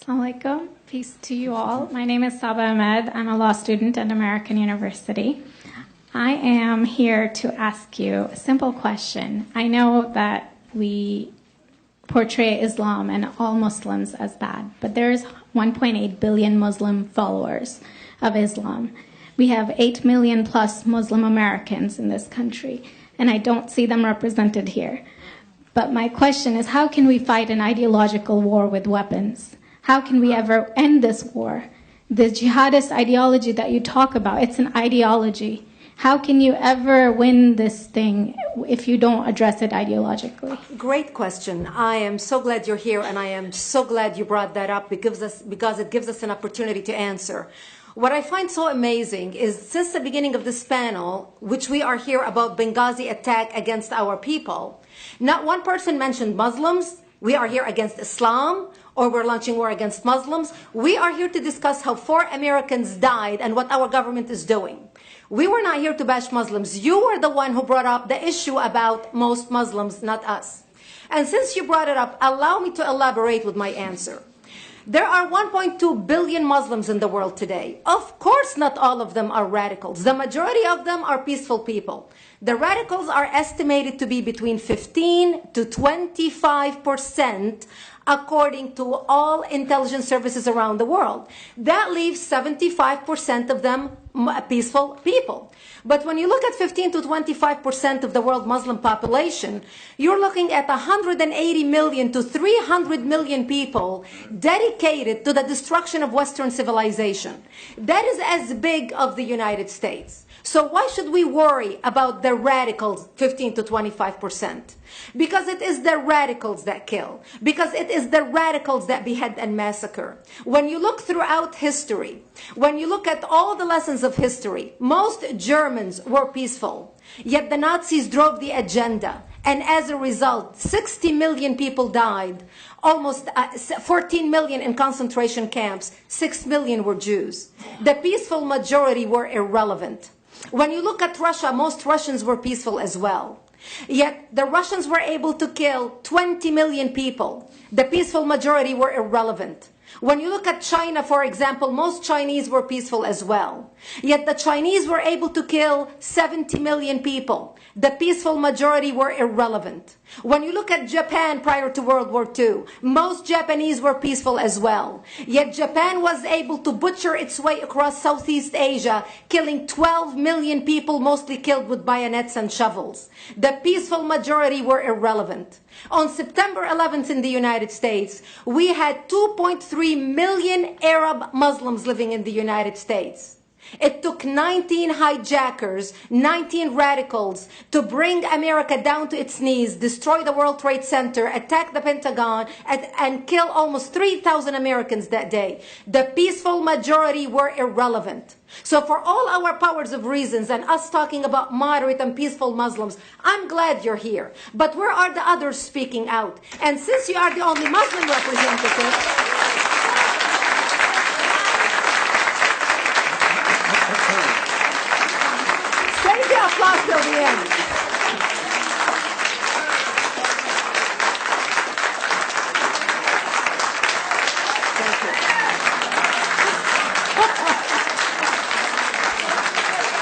Assalamu alaikum. Peace to you all. My name is Saba Ahmed. I'm a law student at American University. I am here to ask you a simple question. I know that we portray Islam and all Muslims as bad, but there's 1.8 billion Muslim followers of Islam. We have 8 million plus Muslim Americans in this country, and I don't see them represented here. But my question is, how can we fight an ideological war with weapons? How can we ever end this war? The jihadist ideology that you talk about, it's an ideology. How can you ever win this thing if you don't address it ideologically? Great question. I am so glad you're here, and I am so glad you brought that up because it gives us an opportunity to answer. What I find so amazing is since the beginning of this panel, which we are here about Benghazi attack against our people, not one person mentioned Muslims. We are here against Islam, or we're launching war against Muslims. We are here to discuss how 4 Americans died and what our government is doing. We were not here to bash Muslims. You were the one who brought up the issue about most Muslims, not us. And since you brought it up, allow me to elaborate with my answer. There are 1.2 billion Muslims in the world today. Of course, not all of them are radicals. The majority of them are peaceful people. The radicals are estimated to be between 15 to 25%, according to all intelligence services around the world. That leaves 75% of them peaceful people. But when you look at 15 to 25% of the world Muslim population, you're looking at 180 million to 300 million people dedicated to the destruction of Western civilization. That is as big of the United States. So why should we worry about the radicals, 15 to 25%? Because it is the radicals that kill. Because it is the radicals that behead and massacre. When you look throughout history, when you look at all the lessons of history, most Germans were peaceful. Yet the Nazis drove the agenda. And as a result, 60 million people died. Almost 14 million in concentration camps. 6 million were Jews. The peaceful majority were irrelevant. When you look at Russia, most Russians were peaceful as well. Yet the Russians were able to kill 20 million people. The peaceful majority were irrelevant. When you look at China, for example, most Chinese were peaceful as well. Yet the Chinese were able to kill 70 million people. The peaceful majority were irrelevant. When you look at Japan prior to World War II, most Japanese were peaceful as well. Yet Japan was able to butcher its way across Southeast Asia, killing 12 million people, mostly killed with bayonets and shovels. The peaceful majority were irrelevant. On September 11th in the United States, we had 2.3 million Arab Muslims living in the United States. It took 19 hijackers, 19 radicals to bring America down to its knees, destroy the World Trade Center, attack the Pentagon, and kill almost 3,000 Americans that day. The peaceful majority were irrelevant. So for all our powers of reasons and us talking about moderate and peaceful Muslims, I'm glad you're here. But where are the others speaking out? And since you are the only Muslim representative, applause till the end. Thank you.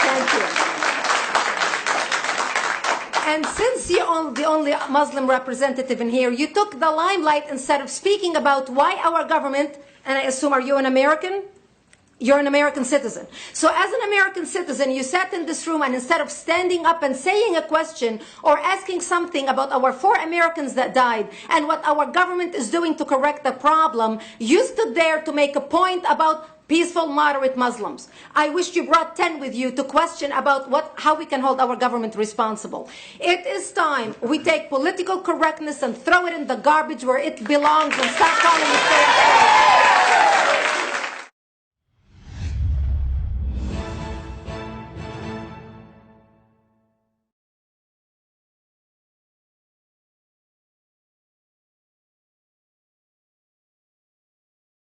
Thank you. And since you're the only Muslim representative in here, you took the limelight instead of speaking about why our government, and I assume, are you an American? You're an American citizen. So as an American citizen, you sat in this room and instead of standing up and saying a question or asking something about our 4 Americans that died and what our government is doing to correct the problem, you stood there to make a point about peaceful, moderate Muslims. I wish you brought 10 with you to question about how we can hold our government responsible. It is time we take political correctness and throw it in the garbage where it belongs and start calling it fair.